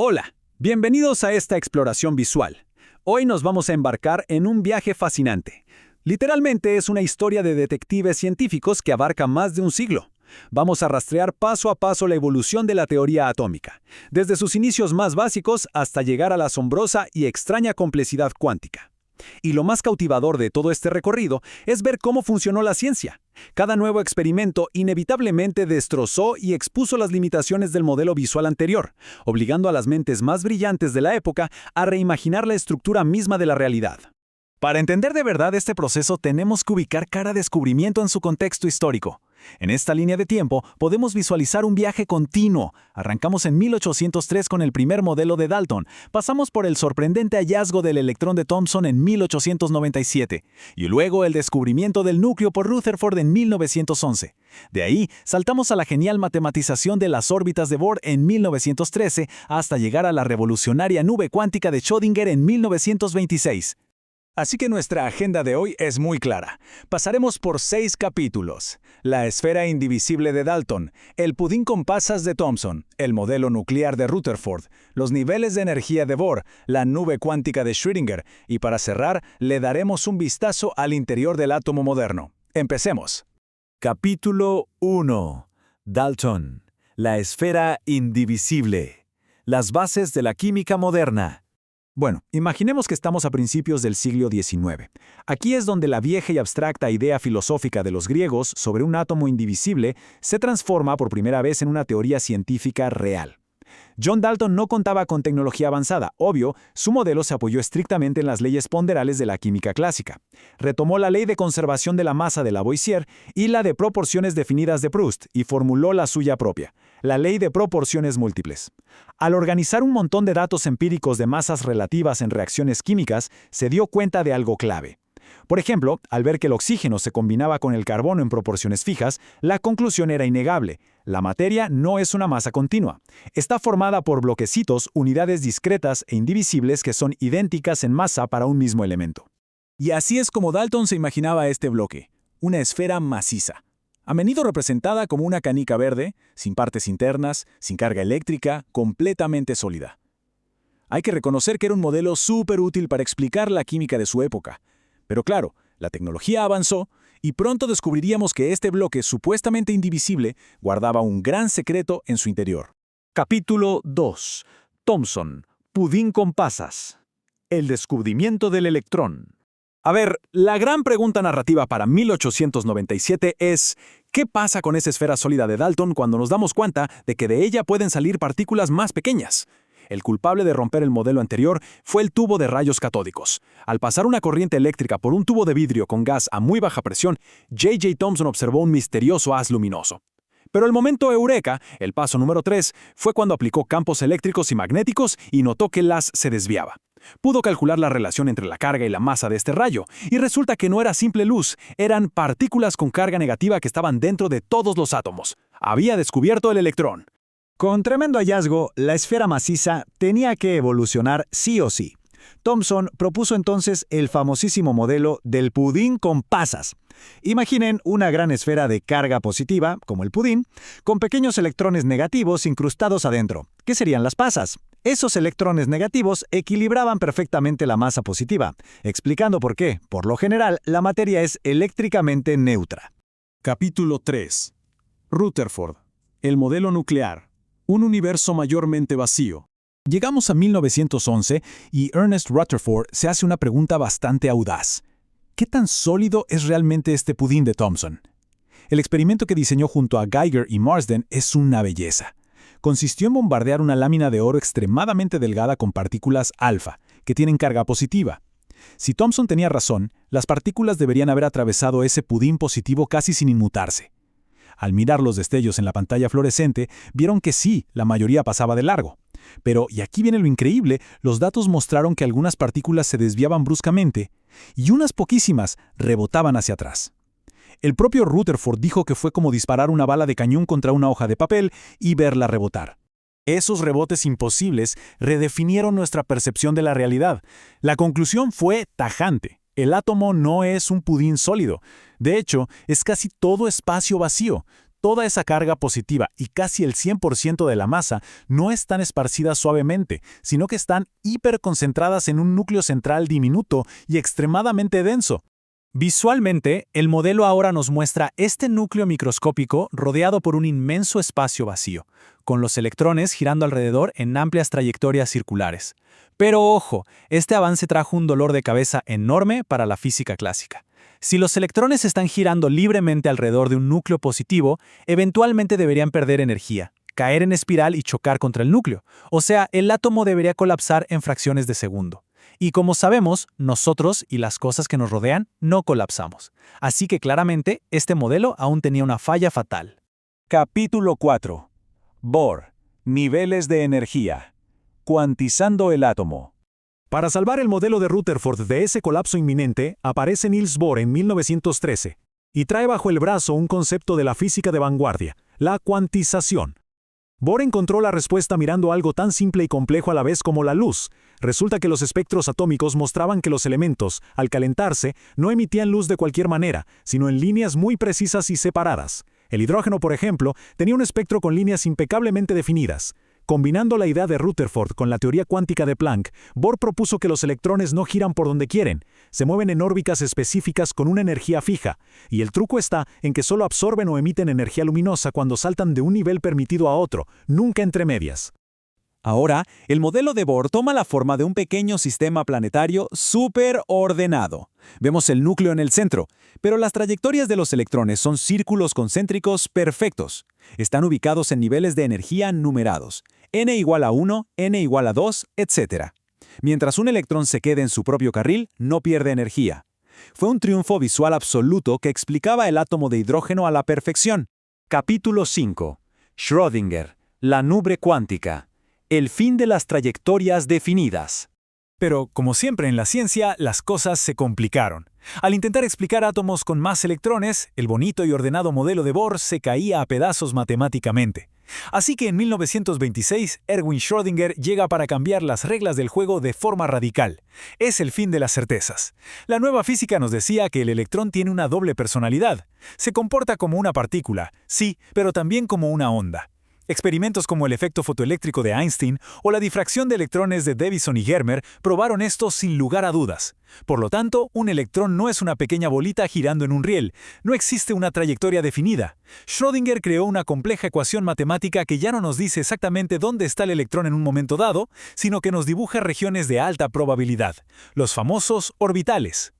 Hola, bienvenidos a esta exploración visual. Hoy nos vamos a embarcar en un viaje fascinante. Literalmente es una historia de detectives científicos que abarca más de un siglo. Vamos a rastrear paso a paso la evolución de la teoría atómica, desde sus inicios más básicos hasta llegar a la asombrosa y extraña complejidad cuántica. Y lo más cautivador de todo este recorrido es ver cómo funcionó la ciencia. Cada nuevo experimento inevitablemente destrozó y expuso las limitaciones del modelo visual anterior, obligando a las mentes más brillantes de la época a reimaginar la estructura misma de la realidad. Para entender de verdad este proceso tenemos que ubicar cada descubrimiento en su contexto histórico. En esta línea de tiempo podemos visualizar un viaje continuo. Arrancamos en 1803 con el primer modelo de Dalton, pasamos por el sorprendente hallazgo del electrón de Thomson en 1897 y luego el descubrimiento del núcleo por Rutherford en 1911. De ahí saltamos a la genial matematización de las órbitas de Bohr en 1913 hasta llegar a la revolucionaria nube cuántica de Schrödinger en 1926. Así que nuestra agenda de hoy es muy clara. Pasaremos por 6 capítulos: la esfera indivisible de Dalton, el pudín con pasas de Thomson, el modelo nuclear de Rutherford, los niveles de energía de Bohr, la nube cuántica de Schrödinger y para cerrar, le daremos un vistazo al interior del átomo moderno. Empecemos. Capítulo 1. Dalton, la esfera indivisible. Las bases de la química moderna. Bueno, imaginemos que estamos a principios del siglo XIX. Aquí es donde la vieja y abstracta idea filosófica de los griegos sobre un átomo indivisible se transforma por primera vez en una teoría científica real. John Dalton no contaba con tecnología avanzada, obvio, su modelo se apoyó estrictamente en las leyes ponderales de la química clásica. Retomó la ley de conservación de la masa de Lavoisier y la de proporciones definidas de Proust y formuló la suya propia, la ley de proporciones múltiples. Al organizar un montón de datos empíricos de masas relativas en reacciones químicas, se dio cuenta de algo clave. Por ejemplo, al ver que el oxígeno se combinaba con el carbono en proporciones fijas, la conclusión era innegable. La materia no es una masa continua. Está formada por bloquecitos, unidades discretas e indivisibles que son idénticas en masa para un mismo elemento. Y así es como Dalton se imaginaba este bloque, una esfera maciza. A menudo representada como una canica verde, sin partes internas, sin carga eléctrica, completamente sólida. Hay que reconocer que era un modelo súper útil para explicar la química de su época. Pero claro, la tecnología avanzó y pronto descubriríamos que este bloque supuestamente indivisible guardaba un gran secreto en su interior. Capítulo 2. Thomson, pudín con pasas. El descubrimiento del electrón. A ver, la gran pregunta narrativa para 1897 es: ¿qué pasa con esa esfera sólida de Dalton cuando nos damos cuenta de que de ella pueden salir partículas más pequeñas? El culpable de romper el modelo anterior fue el tubo de rayos catódicos. Al pasar una corriente eléctrica por un tubo de vidrio con gas a muy baja presión, J.J. Thomson observó un misterioso haz luminoso. Pero el momento eureka, el paso número 3, fue cuando aplicó campos eléctricos y magnéticos y notó que el haz se desviaba. Pudo calcular la relación entre la carga y la masa de este rayo, y resulta que no era simple luz, eran partículas con carga negativa que estaban dentro de todos los átomos. Había descubierto el electrón. Con tremendo hallazgo, la esfera maciza tenía que evolucionar sí o sí. Thomson propuso entonces el famosísimo modelo del pudín con pasas. Imaginen una gran esfera de carga positiva, como el pudín, con pequeños electrones negativos incrustados adentro. ¿Qué serían las pasas? Esos electrones negativos equilibraban perfectamente la masa positiva, explicando por qué, por lo general, la materia es eléctricamente neutra. Capítulo 3. Rutherford, el modelo nuclear. Un universo mayormente vacío. Llegamos a 1911 y Ernest Rutherford se hace una pregunta bastante audaz. ¿Qué tan sólido es realmente este pudín de Thomson? El experimento que diseñó junto a Geiger y Marsden es una belleza. Consistió en bombardear una lámina de oro extremadamente delgada con partículas alfa, que tienen carga positiva. Si Thomson tenía razón, las partículas deberían haber atravesado ese pudín positivo casi sin inmutarse. Al mirar los destellos en la pantalla fluorescente, vieron que sí, la mayoría pasaba de largo. Pero, y aquí viene lo increíble, los datos mostraron que algunas partículas se desviaban bruscamente y unas poquísimas rebotaban hacia atrás. El propio Rutherford dijo que fue como disparar una bala de cañón contra una hoja de papel y verla rebotar. Esos rebotes imposibles redefinieron nuestra percepción de la realidad. La conclusión fue tajante. El átomo no es un pudín sólido. De hecho, es casi todo espacio vacío. Toda esa carga positiva y casi el 100% de la masa no están esparcidas suavemente, sino que están hiperconcentradas en un núcleo central diminuto y extremadamente denso. Visualmente, el modelo ahora nos muestra este núcleo microscópico rodeado por un inmenso espacio vacío, con los electrones girando alrededor en amplias trayectorias circulares. Pero ojo, este avance trajo un dolor de cabeza enorme para la física clásica. Si los electrones están girando libremente alrededor de un núcleo positivo, eventualmente deberían perder energía, caer en espiral y chocar contra el núcleo. O sea, el átomo debería colapsar en fracciones de segundo. Y como sabemos, nosotros y las cosas que nos rodean no colapsamos. Así que claramente, este modelo aún tenía una falla fatal. Capítulo 4. Bohr. Niveles de energía. Cuantizando el átomo. Para salvar el modelo de Rutherford de ese colapso inminente, aparece Niels Bohr en 1913 y trae bajo el brazo un concepto de la física de vanguardia, la cuantización. Bohr encontró la respuesta mirando algo tan simple y complejo a la vez como la luz. Resulta que los espectros atómicos mostraban que los elementos, al calentarse, no emitían luz de cualquier manera, sino en líneas muy precisas y separadas. El hidrógeno, por ejemplo, tenía un espectro con líneas impecablemente definidas. Combinando la idea de Rutherford con la teoría cuántica de Planck, Bohr propuso que los electrones no giran por donde quieren, se mueven en órbitas específicas con una energía fija, y el truco está en que solo absorben o emiten energía luminosa cuando saltan de un nivel permitido a otro, nunca entre medias. Ahora, el modelo de Bohr toma la forma de un pequeño sistema planetario súper ordenado. Vemos el núcleo en el centro, pero las trayectorias de los electrones son círculos concéntricos perfectos. Están ubicados en niveles de energía numerados, n igual a 1, n igual a 2, etc. Mientras un electrón se quede en su propio carril, no pierde energía. Fue un triunfo visual absoluto que explicaba el átomo de hidrógeno a la perfección. Capítulo 5. Schrödinger, la nube cuántica. El fin de las trayectorias definidas. Pero, como siempre en la ciencia, las cosas se complicaron. Al intentar explicar átomos con más electrones, el bonito y ordenado modelo de Bohr se caía a pedazos matemáticamente. Así que en 1926, Erwin Schrödinger llega para cambiar las reglas del juego de forma radical. Es el fin de las certezas. La nueva física nos decía que el electrón tiene una doble personalidad. Se comporta como una partícula, sí, pero también como una onda. Experimentos como el efecto fotoeléctrico de Einstein o la difracción de electrones de Davison y Germer probaron esto sin lugar a dudas. Por lo tanto, un electrón no es una pequeña bolita girando en un riel, no existe una trayectoria definida. Schrödinger creó una compleja ecuación matemática que ya no nos dice exactamente dónde está el electrón en un momento dado, sino que nos dibuja regiones de alta probabilidad, los famosos orbitales.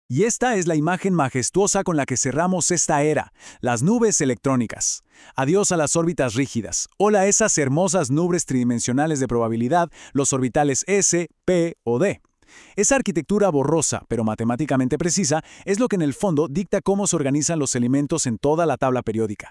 Y esta es la imagen majestuosa con la que cerramos esta era, las nubes electrónicas. Adiós a las órbitas rígidas. Hola a esas hermosas nubes tridimensionales de probabilidad, los orbitales S, P o D. Esa arquitectura borrosa, pero matemáticamente precisa, es lo que en el fondo dicta cómo se organizan los elementos en toda la tabla periódica.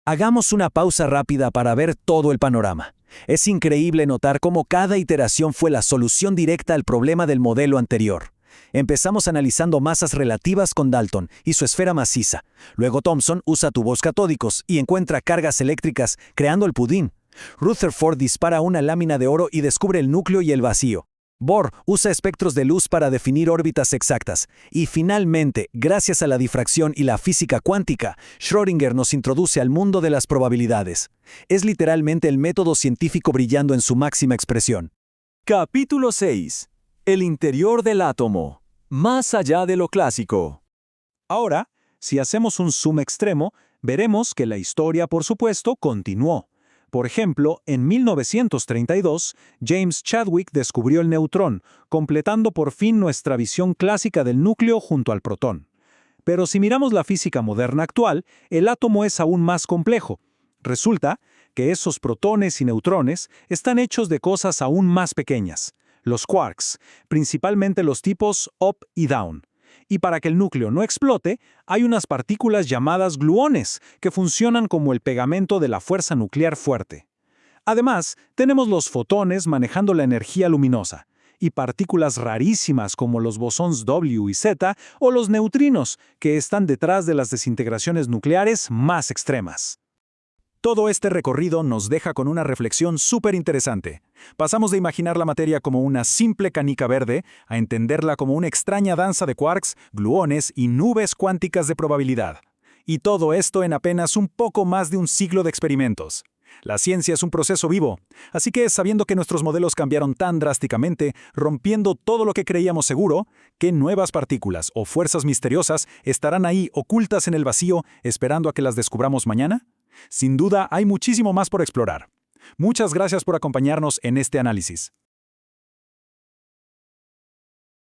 Hagamos una pausa rápida para ver todo el panorama. Es increíble notar cómo cada iteración fue la solución directa al problema del modelo anterior. Empezamos analizando masas relativas con Dalton y su esfera maciza. Luego Thomson usa tubos catódicos y encuentra cargas eléctricas, creando el pudín. Rutherford dispara una lámina de oro y descubre el núcleo y el vacío. Bohr usa espectros de luz para definir órbitas exactas. Y finalmente, gracias a la difracción y la física cuántica, Schrödinger nos introduce al mundo de las probabilidades. Es literalmente el método científico brillando en su máxima expresión. Capítulo 6. El interior del átomo. Más allá de lo clásico. Ahora, si hacemos un zoom extremo, veremos que la historia, por supuesto, continuó. Por ejemplo, en 1932, James Chadwick descubrió el neutrón, completando por fin nuestra visión clásica del núcleo junto al protón. Pero si miramos la física moderna actual, el átomo es aún más complejo. Resulta que esos protones y neutrones están hechos de cosas aún más pequeñas, los quarks, principalmente los tipos up y down. Y para que el núcleo no explote, hay unas partículas llamadas gluones, que funcionan como el pegamento de la fuerza nuclear fuerte. Además, tenemos los fotones manejando la energía luminosa, y partículas rarísimas como los bosons W y Z o los neutrinos, que están detrás de las desintegraciones nucleares más extremas. Todo este recorrido nos deja con una reflexión súper interesante. Pasamos de imaginar la materia como una simple canica verde a entenderla como una extraña danza de quarks, gluones y nubes cuánticas de probabilidad. Y todo esto en apenas un poco más de un siglo de experimentos. La ciencia es un proceso vivo, así que sabiendo que nuestros modelos cambiaron tan drásticamente, rompiendo todo lo que creíamos seguro, ¿qué nuevas partículas o fuerzas misteriosas estarán ahí ocultas en el vacío esperando a que las descubramos mañana? Sin duda hay muchísimo más por explorar. Muchas gracias por acompañarnos en este análisis.